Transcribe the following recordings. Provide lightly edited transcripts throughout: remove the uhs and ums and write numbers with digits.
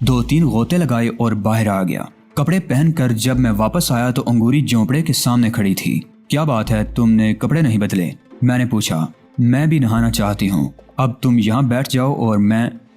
2-3 غوطے لگائے اور باہر آ گیا۔ کپڑے پہن کر جب میں واپس آیا تو انگوری جھونپڑے کے سامنے کھڑی تھی۔ کیا بات ہے، تم نے کپڑے نہیں بدلے؟ میں نے پوچھا۔ میں بھی نہانا چاہتی ہوں، اب تم یہاں بیٹھ جاؤ اور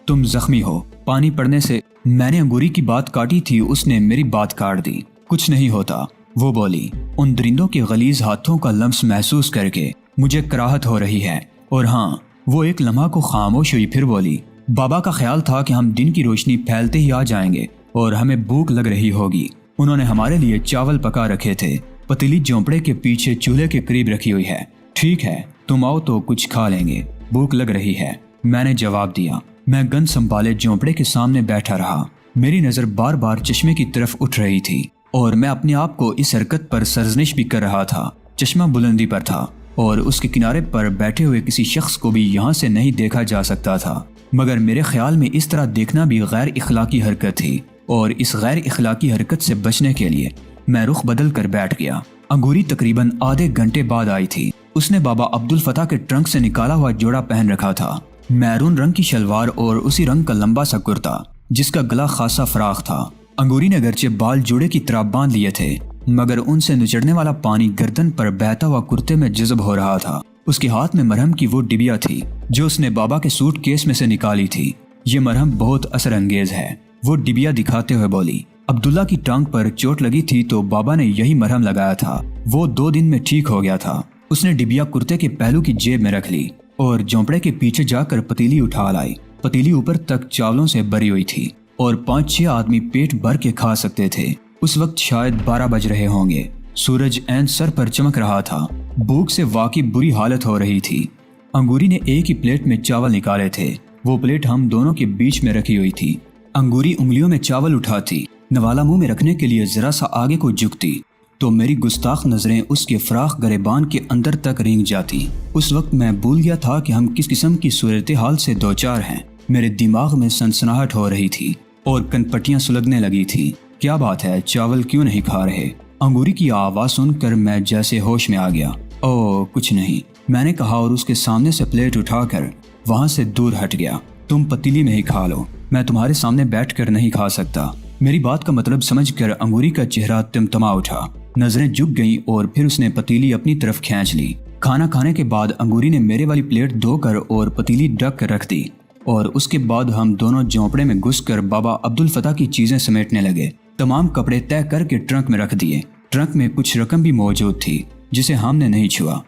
تم زخمی ہو، پانی پڑنے سے۔ میں نے انگوری کی بات کاٹی تھی، اس نے میری بات کاٹ دی۔ کچھ نہیں ہوتا، وہ بولی۔ ان درندوں کے غلیظ ہاتھوں کا لمس محسوس کر کے مجھے کراہت ہو رہی ہے۔ اور ہاں، وہ ایک لمحہ کو خاموش ہوئی، پھر بولی، بابا کا خیال تھا کہ ہم دن کی روشنی پھیلتے ہی آ جائیں گے اور ہمیں بھوک لگ رہی ہوگی۔ انہوں نے ہمارے لیے چاول پکا رکھے تھے، پتیلی جھونپڑے کے پیچھے چولہے کے قریب رکھی ہوئی ہے۔ ٹھیک ہے، تم آؤ تو کچھ کھا لیں گے، بھوک لگ رہی ہے، میں نے جواب دیا۔ میں گن سنبھالے جھونپڑے کے سامنے بیٹھا رہا۔ میری نظر بار بار چشمے کی طرف اٹھ رہی تھی اور میں اپنے آپ کو اس حرکت پر سرزنش بھی کر رہا تھا۔ چشمہ بلندی پر تھا اور اس کے کنارے پر بیٹھے ہوئے کسی شخص کو بھی یہاں سے نہیں دیکھا جا سکتا تھا، مگر میرے خیال میں اس طرح دیکھنا بھی غیر اخلاقی حرکت تھی، اور اس غیر اخلاقی حرکت سے بچنے کے لیے میں رخ بدل کر بیٹھ گیا۔ انگوری تقریباً آدھے گھنٹے بعد آئی تھی۔ اس نے بابا عبدالفتاح کے ٹرنک سے نکالا ہوا جوڑا پہن رکھا تھا، میرون رنگ کی شلوار اور اسی رنگ کا لمبا سا کرتا جس کا گلا خاصا فراخ تھا۔ انگوری نے اگرچہ بال جوڑے کی طرح باندھ لیے تھے، مگر ان سے نچڑنے والا پانی گردن پر بہتا ہوا کرتے میں جذب ہو رہا تھا۔ اس کے ہاتھ میں مرہم کی وہ ڈبیا تھی جو اس نے بابا کے سوٹ کیس میں سے نکالی تھی۔ یہ مرہم بہت اثر انگیز ہے، وہ ڈبیا دکھاتے ہوئے بولی۔ عبداللہ کی ٹانگ پر چوٹ لگی تھی تو بابا نے یہی مرہم لگایا تھا، وہ 2 دن میں ٹھیک ہو گیا تھا۔ اس نے ڈبیا کرتے کے پہلو کی جیب میں رکھ لی اور جھونپڑے کے پیچھے جا کر پتیلی اٹھا لائی۔ پتیلی اوپر تک چاولوں سے بھری ہوئی تھی اور 5-6 آدمی پیٹ بھر کے کھا سکتے تھے۔ اس وقت شاید 12 بج رہے ہوں گے۔ سورج عین سر پر چمک رہا تھا، بھوک سے واقعی بری حالت ہو رہی تھی۔ انگوری نے ایک ہی پلیٹ میں چاول نکالے تھے، وہ پلیٹ ہم دونوں کے بیچ میں رکھی ہوئی تھی۔ انگوری انگلیوں میں چاول اٹھاتی، نوالا منہ میں رکھنے کے لیے ذرا سا آگے کو جھکتی تو میری گستاخ نظریں اس کے فراخ گریبان کے اندر تک رینگ جاتی۔ اس وقت میں بھول گیا تھا کہ ہم کس قسم کی صورتحال سے دوچار ہیں۔ میرے دماغ میں سنسناہٹ ہو رہی تھی اور کن پٹیاں سلگنے لگی تھی۔ کیا بات ہے، چاول کیوں نہیں کھا رہے؟ انگوری کی آواز سن کر میں جیسے ہوش میں آ گیا۔ او کچھ نہیں، میں نے کہا اور اس کے سامنے سے پلیٹ اٹھا کر وہاں سے دور ہٹ گیا۔ تم پتیلی میں ہی کھا لو، میں تمہارے سامنے بیٹھ کر نہیں کھا سکتا۔ میری بات کا مطلب سمجھ کر انگوری کا چہرہ تمتما اٹھا، نظریں جھک گئیں اور پھر اس نے پتیلی اپنی طرف کھینچ لی۔ کھانا کھانے کے بعد انگوری نے میرے والی پلیٹ دھو کر اور پتیلی ڈھک کر رکھ دی، اور اس کے بعد ہم دونوں جھونپڑے میں گھس کر بابا عبدالفتاح کی چیزیں سمیٹنے لگے۔ تمام کپڑے طے کر کے ٹرنک میں رکھ دیے۔ ٹرنک میں کچھ رقم بھی موجود تھی جسے ہم نے نہیں چھوا،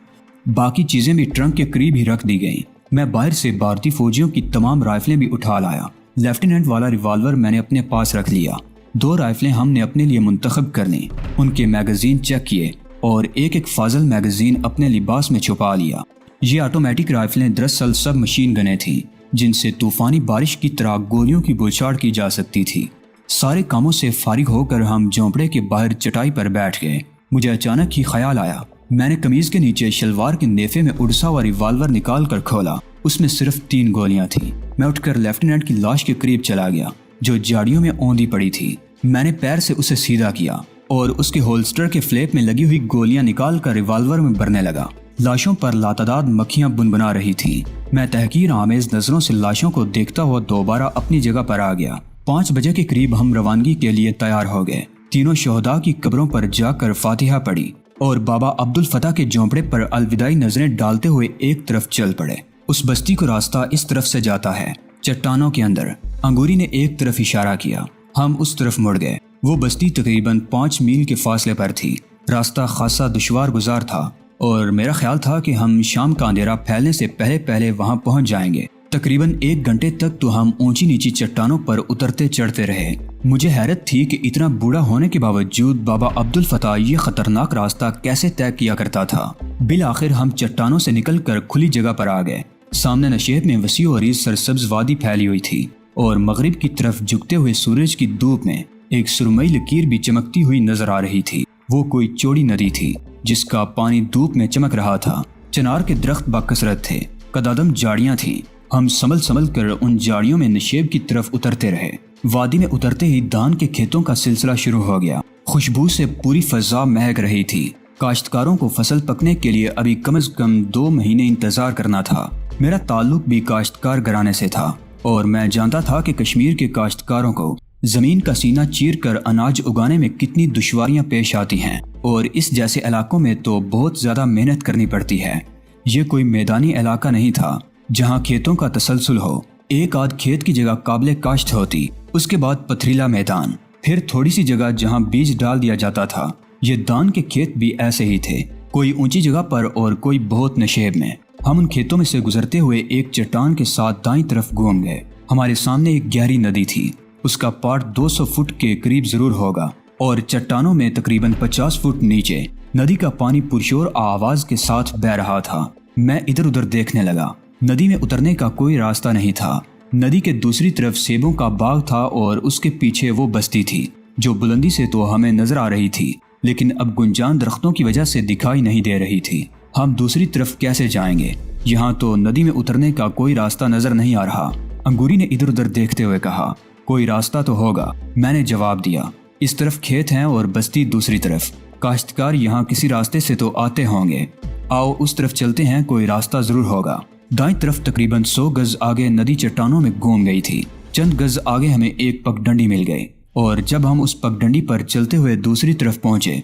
باقی چیزیں بھی ٹرنک کے قریب ہی رکھ دی گئیں۔ میں باہر سے بھارتی فوجیوں کی تمام رائفلیں بھی اٹھا لایا۔ لیفٹیننٹ والا ریوالور میں نے اپنے پاس رکھ لیا۔ 2 رائفلیں ہم نے اپنے لیے منتخب کر لیں، ان کے میگزین چیک کیے اور ایک فاضل میگزین اپنے لباس میں چھپا لیا۔ یہ آٹومیٹک رائفلیں دراصل سب مشین گنیں تھیں جن سے طوفانی بارش کی طرح گولیوں کی بوچھاڑ کی جا سکتی تھی۔ سارے کاموں سے فارغ ہو کر ہم جھونپڑے کے باہر چٹائی پر بیٹھ گئے۔ مجھے اچانک ہی خیال آیا۔ میں نے قمیض کے نیچے شلوار کے نیفے میں اڑسا ہوا ریوالور نکال کر کھولا، اس میں صرف 3 گولیاں تھیں۔ میں اٹھ کر لیفٹیننٹ کی لاش کے قریب چلا گیا جو جاڑیوں میں اوندھی پڑی تھی۔ میں نے پیر سے اسے سیدھا کیا اور اس کے ہولسٹر کے فلیپ میں لگی ہوئی گولیاں نکال کر ریوالور میں بھرنے لگا۔ لاشوں پر لاتعداد مکھیاں بنبنا رہی تھیں۔ میں تحقیر آمیز نظروں سے لاشوں کو دیکھتا ہوا دوبارہ اپنی جگہ پر آ گیا۔ 5 بجے کے قریب ہم روانگی کے لیے تیار ہو گئے۔ تینوں شہداء کی قبروں پر جا کر فاتحہ پڑھی اور بابا عبدالفتاح کے جھونپڑے پر الوداعی نظریں ڈالتے ہوئے ایک طرف چل پڑے۔ اس بستی کو راستہ اس طرف سے جاتا ہے، چٹانوں کے اندر۔ انگوری نے ایک طرف اشارہ کیا، ہم اس طرف مڑ گئے۔ وہ بستی تقریباً 5 میل کے فاصلے پر تھی۔ راستہ خاصا دشوار گزار تھا اور میرا خیال تھا کہ ہم شام کا اندھیرا پھیلنے سے پہلے وہاں پہنچ جائیں گے۔ تقریباً 1 گھنٹے تک تو ہم اونچی نیچی چٹانوں پر اترتے چڑھتے رہے۔ مجھے حیرت تھی کہ اتنا بوڑھا ہونے کے باوجود بابا عبدالفتاح یہ خطرناک راستہ کیسے طے کیا کرتا تھا۔ بالآخر ہم چٹانوں سے نکل کر کھلی جگہ پر آ گئے۔ سامنے نشیب میں وسیع و عریض سرسبز وادی پھیلی ہوئی تھی اور مغرب کی طرف جھکتے ہوئے سورج کی دھوپ میں ایک سرمئی لکیر بھی چمکتی ہوئی نظر آ رہی تھی۔ وہ کوئی چوڑی ندی تھی جس کا پانی دھوپ میں چمک رہا تھا۔ چنار کے درخت باکثرت تھے، قدادم جاڑیاں تھیں۔ ہم سنبھل کر ان جاڑیوں میں نشیب کی طرف اترتے رہے۔ وادی میں اترتے ہی دان کے کھیتوں کا سلسلہ شروع ہو گیا۔ خوشبو سے پوری فضا مہک رہی تھی۔ کاشتکاروں کو فصل پکنے کے لیے ابھی کم از کم 2 مہینے انتظار کرنا تھا۔ میرا تعلق بھی کاشتکار گھرانے سے تھا۔ اور میں جانتا تھا کہ کشمیر کے کاشتکاروں کو زمین کا سینہ چیر کر اناج اگانے میں کتنی دشواریاں پیش آتی ہیں، اور اس جیسے علاقوں میں تو بہت زیادہ محنت کرنی پڑتی ہے۔ یہ کوئی میدانی علاقہ نہیں تھا جہاں کھیتوں کا تسلسل ہو، ایک آدھ کھیت کی جگہ قابل کاشت ہوتی، اس کے بعد پتھریلا میدان، پھر تھوڑی سی جگہ جہاں بیج ڈال دیا جاتا تھا۔ یہ دان کے کھیت بھی ایسے ہی تھے، کوئی اونچی جگہ پر اور کوئی بہت نشیب میں۔ ہم ان کھیتوں میں سے گزرتے ہوئے ایک چٹان کے ساتھ دائیں طرف گھوم گئے۔ ہمارے سامنے ایک گہری ندی تھی، اس کا پاٹ 200 فٹ کے قریب ضرور ہوگا، اور چٹانوں میں تقریباً 50 فٹ نیچے ندی کا پانی پرشور آواز کے ساتھ بہہ رہا تھا۔ میں ادھر ادھر دیکھنے لگا۔ ندی میں اترنے کا کوئی راستہ نہیں تھا۔ ندی کے دوسری طرف سیبوں کا باغ تھا اور اس کے پیچھے وہ بستی تھی جو بلندی سے تو ہمیں نظر آ رہی تھی، لیکن اب گنجان درختوں کی وجہ سے دکھائی نہیں دے رہی تھی۔ ہم دوسری طرف کیسے جائیں گے؟ یہاں تو ندی میں اترنے کا کوئی راستہ نظر نہیں آ رہا۔ انگوری نے ادھر ادھر دیکھتے ہوئے کہا، کوئی راستہ تو ہوگا۔ میں نے جواب دیا، اس طرف کھیت ہیں اور بستی دوسری طرف، کاشتکار یہاں کسی راستے سے تو آتے ہوں گے، آؤ اس طرف چلتے ہیں، کوئی راستہ ضرور ہوگا۔ دائیں طرف تقریباً 100 گز آگے ندی چٹانوں میں گھوم گئی تھی۔ چند گز آگے ہمیں ایک پگڈنڈی مل گئی، اور جب ہم اس پگڈنڈی پر چلتے ہوئے دوسری طرف پہنچے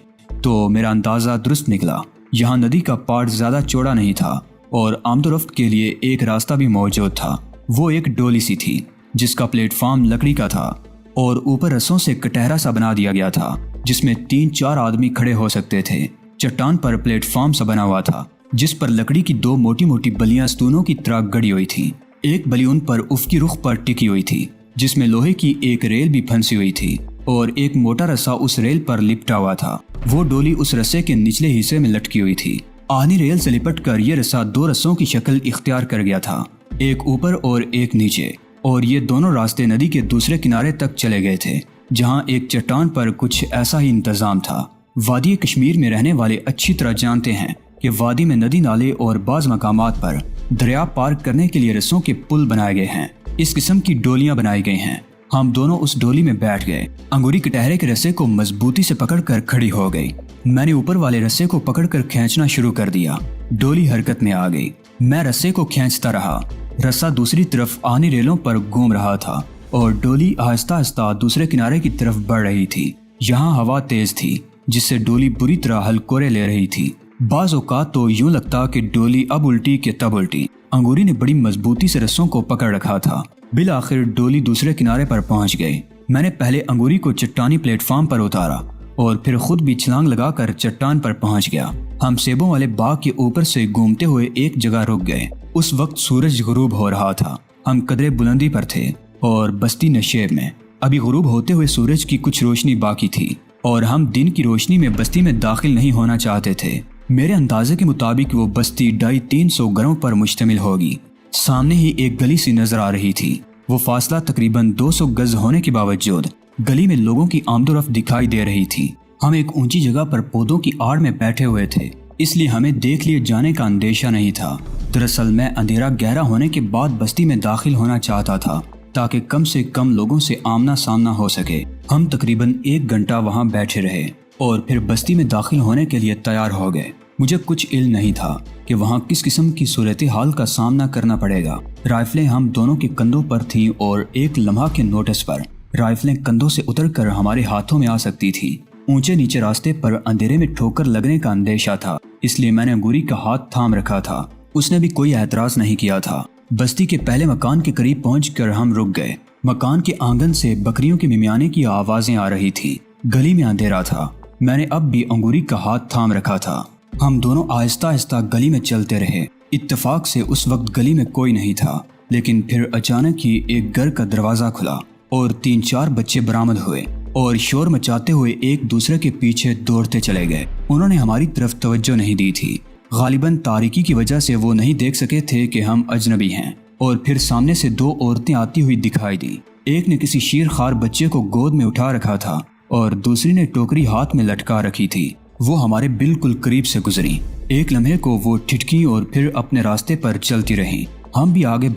تو میرا اندازہ درست نکلا۔ یہاں ندی کا پاٹ زیادہ چوڑا نہیں تھا اور آمد و رفت کے لیے ایک راستہ بھی موجود تھا۔ وہ ایک ڈولی سی تھی جس کا پلیٹ فارم لکڑی کا تھا اور اوپر رسوں سے کٹہرا سا بنا دیا گیا تھا جس میں 3-4 آدمی کھڑے ہو سکتے تھے۔ چٹان پر پلیٹ فارم سا بنا ہوا تھا جس پر لکڑی کی 2 موٹی موٹی بلیاں ستونوں کی طرح گڑی ہوئی تھی۔ ایک بلی ان پر افقی رخ پر ٹکی ہوئی تھی جس میں لوہے کی ایک ریل بھی پھنسی ہوئی تھی اور ایک موٹا رسا اس ریل پر لپٹا ہوا تھا۔ وہ ڈولی اس رسے کے نچلے حصے میں لٹکی ہوئی تھی۔ آہنی ریل سے لپٹ کر یہ رسا 2 رسوں کی شکل اختیار کر گیا تھا، ایک اوپر اور ایک نیچے، اور یہ دونوں راستے ندی کے دوسرے کنارے تک چلے گئے تھے جہاں ایک چٹان پر کچھ ایسا ہی انتظام تھا۔ وادی کشمیر میں رہنے والے اچھی طرح جانتے ہیں کہ وادی میں ندی نالے اور بعض مقامات پر دریا پار کرنے کے لیے رسوں کے پل بنائے گئے ہیں۔ اس قسم کی ڈولیاں بنائی گئی ہیں۔ ہم دونوں اس ڈولی میں بیٹھ گئے۔ انگوری کٹہرے کے رسے کو مضبوطی سے پکڑ کر کھڑی ہو گئی۔ میں نے اوپر والے رسے کو پکڑ کر کھینچنا شروع کر دیا۔ ڈولی حرکت میں آ گئی۔ میں رسے کو کھینچتا رہا۔ رسا دوسری طرف آہنی ریلوں پر گھوم رہا تھا اور ڈولی آہستہ آہستہ دوسرے کنارے کی طرف بڑھ رہی تھی۔ یہاں ہوا تیز تھی جس سے ڈولی بری طرح ہلکورے لے رہی تھی۔ بعض اوقات تو یوں لگتا کہ ڈولی اب الٹی کہ تب الٹی۔ انگوری نے بڑی مضبوطی سے رسوں کو پکڑ رکھا تھا۔ بالآخر ڈولی دوسرے کنارے پر پہنچ گئی۔ میں نے پہلے انگوری کو چٹانی پلیٹ فارم پر اتارا اور پھر خود بھی چھلانگ لگا کر چٹان پر پہنچ گیا۔ ہم سیبوں والے باغ کے اوپر سے گھومتے ہوئے ایک جگہ رک گئے۔ اس وقت سورج غروب ہو رہا تھا۔ ہم قدرے بلندی پر تھے اور بستی نشیب میں۔ ابھی غروب ہوتے ہوئے سورج کی کچھ روشنی باقی تھی اور ہم دن کی روشنی میں بستی میں داخل نہیں ہونا چاہتے تھے۔ میرے اندازے کے مطابق وہ بستی 250-300 گھروں پر مشتمل ہوگی۔ سامنے ہی ایک گلی سی نظر آ رہی تھی۔ وہ فاصلہ تقریباً 200 گز ہونے کے باوجود گلی میں لوگوں کی آمد و رفت دکھائی دے رہی تھی۔ ہم ایک اونچی جگہ پر پودوں کی آڑ میں بیٹھے ہوئے تھے، اس لیے ہمیں دیکھ لیے جانے کا اندیشہ نہیں تھا۔ دراصل میں اندھیرا گہرا ہونے کے بعد بستی میں داخل ہونا چاہتا تھا تاکہ کم سے کم لوگوں سے آمنا سامنا ہو سکے۔ ہم تقریباً 1 گھنٹہ وہاں بیٹھے رہے اور پھر بستی میں داخل ہونے کے لیے تیار ہو گئے۔ مجھے کچھ علم نہیں تھا کہ وہاں کس قسم کی صورتحال کا سامنا کرنا پڑے گا۔ رائفلیں ہم دونوں کے کندھوں پر تھیں اور ایک لمحہ کے نوٹس پر رائفلیں کندھوں سے اتر کر ہمارے ہاتھوں میں آ سکتی تھی۔ اونچے نیچے راستے پر اندھیرے میں ٹھوکر لگنے کا اندیشہ تھا، اس لیے میں نے انگوری کا ہاتھ تھام رکھا تھا۔ اس نے بھی کوئی اعتراض نہیں کیا تھا۔ بستی کے پہلے مکان کے قریب پہنچ کر ہم رک گئے۔ مکان کے آنگن سے بکریوں کے ممیانے کی آوازیں آ رہی تھی۔ گلی میں اندھیرا تھا۔ میں نے اب بھی انگوری کا ہاتھ تھام رکھا تھا۔ ہم دونوں آہستہ آہستہ گلی میں چلتے رہے۔ اتفاق سے اس وقت گلی میں کوئی نہیں تھا، لیکن پھر اچانک ہی ایک گھر کا دروازہ کھلا اور 3-4 بچے برآمد ہوئے اور شور مچاتے ہوئے ایک دوسرے کے پیچھے دوڑتے چلے گئے۔ انہوں نے ہماری طرف توجہ نہیں دی تھی۔ غالباً تاریکی کی وجہ سے وہ نہیں دیکھ سکے تھے کہ ہم اجنبی ہیں۔ اور پھر سامنے سے 2 عورتیں آتی ہوئی دکھائی دی۔ ایک نے کسی شیر خوار بچے کو گود میں اٹھا رکھا تھا اور دوسری نے ٹوکری ہاتھ میں لٹکا رکھی تھی۔ وہ ہمارے بالکل قریب سے گزری۔ ایک لمحے کو وہ ٹھٹکی اور پھر اپنے راستے پر چلتی رہیں۔ ہم بھی آگے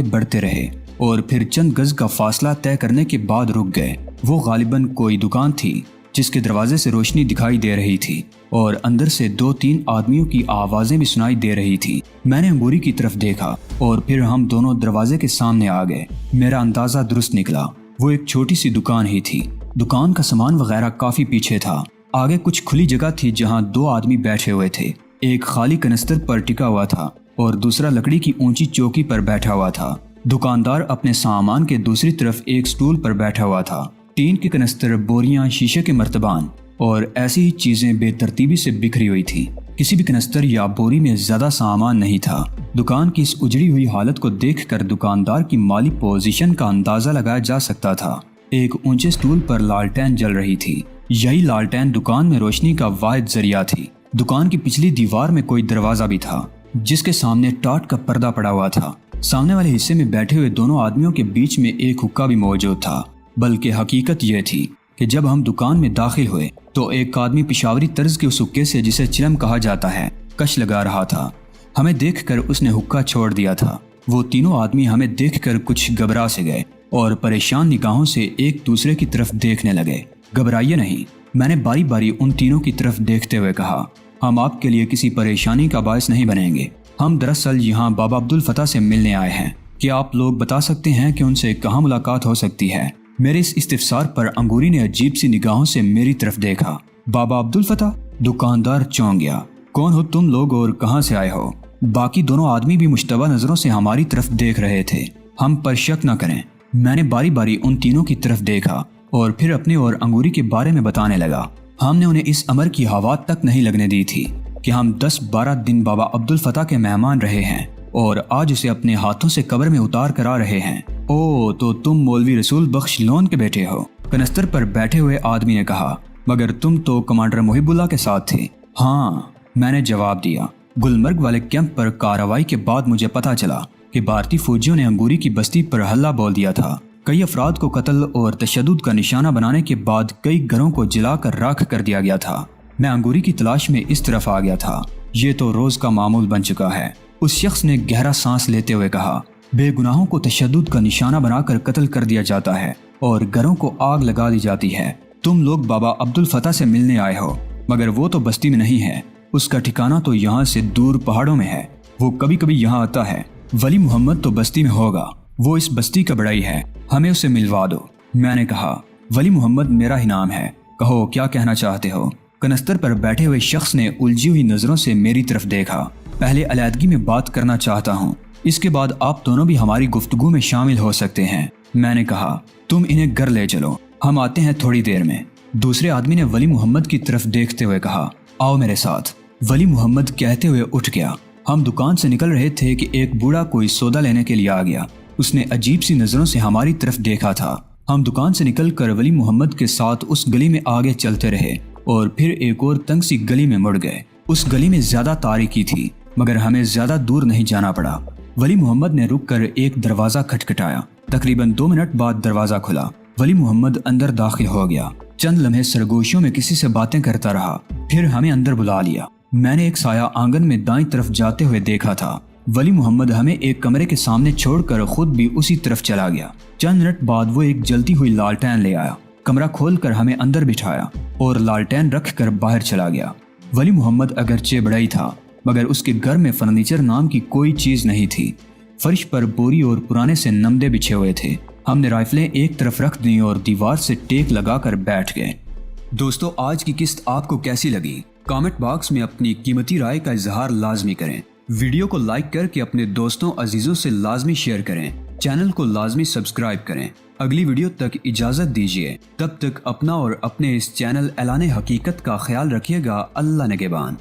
بڑھتے رہے اور پھر چند گز کا فاصلہ طے کرنے کے بعد رک گئے۔ وہ غالباً کوئی دکان تھی جس کے دروازے سے روشنی دکھائی دے رہی تھی اور اندر سے 2-3 آدمیوں کی آوازیں بھی سنائی دے رہی تھی۔ میں نے انگوری کی طرف دیکھا اور پھر ہم دونوں دروازے کے سامنے آ گئے۔ میرا اندازہ درست نکلا، وہ ایک چھوٹی سی دکان ہی تھی۔ دکان کا سامان وغیرہ کافی پیچھے تھا۔ آگے کچھ کھلی جگہ تھی جہاں 2 آدمی بیٹھے ہوئے تھے۔ ایک خالی کنستر پر ٹکا ہوا تھا اور دوسرا لکڑی کی اونچی چوکی پر بیٹھا ہوا تھا۔ دکاندار اپنے سامان کے دوسری طرف ایک سٹول پر بیٹھا ہوا تھا۔ ٹین کے کنستر، بوریاں، شیشے کے مرتبان اور ایسی ہی چیزیں بے ترتیبی سے بکھری ہوئی تھی۔ کسی بھی کنستر یا بوری میں زیادہ سامان نہیں تھا۔ دکان کی اس اجڑی ہوئی حالت کو دیکھ کر دکاندار کی مالی پوزیشن کا اندازہ لگایا جا سکتا تھا۔ ایک اونچے سٹول پر لالٹین جل رہی تھی۔ یہی لالٹین دکان میں روشنی کا واحد ذریعہ تھی۔ دکان کی پچھلی دیوار میں کوئی دروازہ بھی تھا جس کے سامنے ٹاٹ کا پردہ پڑا ہوا تھا۔ سامنے والے حصے میں بیٹھے ہوئے دونوں آدمیوں کے بیچ میں ایک حقہ بھی موجود تھا۔ بلکہ حقیقت یہ تھی کہ جب ہم دکان میں داخل ہوئے تو ایک آدمی پشاوری طرز کے اس حقے سے، جسے چلم کہا جاتا ہے، کش لگا رہا تھا۔ ہمیں دیکھ کر اس نے حقہ چھوڑ دیا تھا۔ وہ تینوں آدمی ہمیں دیکھ کر کچھ گھبرا سے گئے اور پریشان نگاہوں سے ایک دوسرے کی طرف دیکھنے لگے۔ گھبرائیے نہیں، میں نے باری باری ان تینوں کی طرف دیکھتے ہوئے کہا، ہم آپ کے لیے کسی پریشانی کا باعث نہیں بنیں گے۔ ہم دراصل یہاں بابا عبدالفتح سے ملنے آئے ہیں۔ کیا آپ لوگ بتا سکتے ہیں کہ ان سے کہاں ملاقات ہو سکتی ہے؟ میرے اس استفسار پر انگوری نے عجیب سی نگاہوں سے میری طرف دیکھا۔ بابا عبدالفتح؟ دکاندار چونک گیا۔ کون ہو تم لوگ اور کہاں سے آئے ہو؟ باقی دونوں آدمی بھی مشتبہ نظروں سے ہماری طرف دیکھ رہے تھے۔ ہم پر شک نہ کریں۔ میں نے باری باری ان تینوں کی طرف دیکھا اور پھر اپنے اور انگوری کے بارے میں بتانے لگا۔ ہم نے انہیں اس امر کی ہوا تک نہیں لگنے دی تھی کہ ہم 10-12 دن بابا عبدالفتح کے مہمان رہے ہیں اور آج اسے اپنے ہاتھوں سے قبر میں اتار کر آ رہے ہیں۔ او تو تم مولوی رسول بخش لون کے بیٹے ہو؟ کنستر پر بیٹھے ہوئے آدمی نے کہا۔ مگر تم تو کمانڈر محب اللہ کے ساتھ تھے۔ ہاں، میں نے جواب دیا۔ گلمرگ والے کیمپ پر کارروائی کے بعد مجھے پتا چلا کہ بھارتی فوجیوں نے انگوری کی بستی پر حملہ بول دیا تھا۔ کئی افراد کو قتل اور تشدد کا نشانہ بنانے کے بعد کئی گھروں کو جلا کر راکھ کر دیا گیا تھا۔ میں انگوری کی تلاش میں اس طرف آ گیا تھا۔ یہ تو روز کا معمول بن چکا ہے۔ اس شخص نے گہرا سانس لیتے ہوئے کہا، بے گناہوں کو تشدد کا نشانہ بنا کر قتل کر دیا جاتا ہے اور گھروں کو آگ لگا دی جاتی ہے۔ تم لوگ بابا عبدالفتح سے ملنے آئے ہو، مگر وہ تو بستی میں نہیں ہے۔ اس کا ٹھکانہ تو یہاں سے دور پہاڑوں میں ہے۔ وہ کبھی کبھی یہاں آتا ہے۔ ولی محمد تو بستی میں ہوگا، وہ اس بستی کا بڑائی ہے، ہمیں اسے ملوا دو۔ میں نے کہا، ولی محمد میرا ہی نام ہے، کہو کیا کہنا چاہتے ہو؟ کنستر پر بیٹھے ہوئے شخص نے الجھی ہوئی نظروں سے میری طرف دیکھا۔ پہلے علیحدگی میں بات کرنا چاہتا ہوں، اس کے بعد آپ دونوں بھی ہماری گفتگو میں شامل ہو سکتے ہیں۔ میں نے کہا، تم انہیں گھر لے چلو، ہم آتے ہیں تھوڑی دیر میں۔ دوسرے آدمی نے ولی محمد کی طرف دیکھتے ہوئے کہا، آؤ میرے ساتھ۔ ولی محمد کہتے ہوئے اٹھ گیا۔ ہم دکان سے نکل رہے تھے کہ ایک بوڑھا کوئی سودا لینے کے لیے آ گیا۔ اس نے عجیب سی نظروں سے ہماری طرف دیکھا تھا۔ ہم دکان سے نکل کر ولی محمد کے ساتھ اس گلی میں آگے چلتے رہے اور پھر ایک اور تنگ سی گلی میں مڑ گئے۔ اس گلی میں زیادہ تاریکی تھی مگر ہمیں زیادہ دور نہیں جانا پڑا۔ ولی محمد نے رک کر ایک دروازہ کھٹکھٹایا۔ تقریباً 2 منٹ بعد دروازہ کھلا۔ ولی محمد اندر داخل ہو گیا۔ چند لمحے سرگوشیوں میں کسی سے باتیں کرتا رہا، پھر ہمیں اندر بلا لیا۔ میں نے ایک سایہ آنگن میں دائیں طرف جاتے ہوئے دیکھا تھا۔ ولی محمد ہمیں ایک کمرے کے سامنے چھوڑ کر خود بھی اسی طرف چلا گیا۔ چند منٹ بعد وہ ایک جلتی ہوئی لالٹین لے آیا، کمرہ کھول کر ہمیں اندر بٹھایا اور لالٹین رکھ کر باہر چلا گیا۔ ولی محمد اگرچہ بڑا ہی تھا مگر اس کے گھر میں فرنیچر نام کی کوئی چیز نہیں تھی۔ فرش پر بوری اور پرانے سے نمدے بچھے ہوئے تھے۔ ہم نے رائفلیں ایک طرف رکھ دیں اور دیوار سے ٹیک لگا کر بیٹھ گئے۔ دوستو، آج کی قسط آپ کو کیسی لگی؟ کامنٹ باکس میں اپنی قیمتی رائے کا اظہار لازمی کریں۔ ویڈیو کو لائک کر کے اپنے دوستوں عزیزوں سے لازمی شیئر کریں۔ چینل کو لازمی سبسکرائب کریں۔ اگلی ویڈیو تک اجازت دیجیے، تب تک اپنا اور اپنے اس چینل اعلان حقیقت کا خیال رکھیے گا۔ اللہ نگہبان۔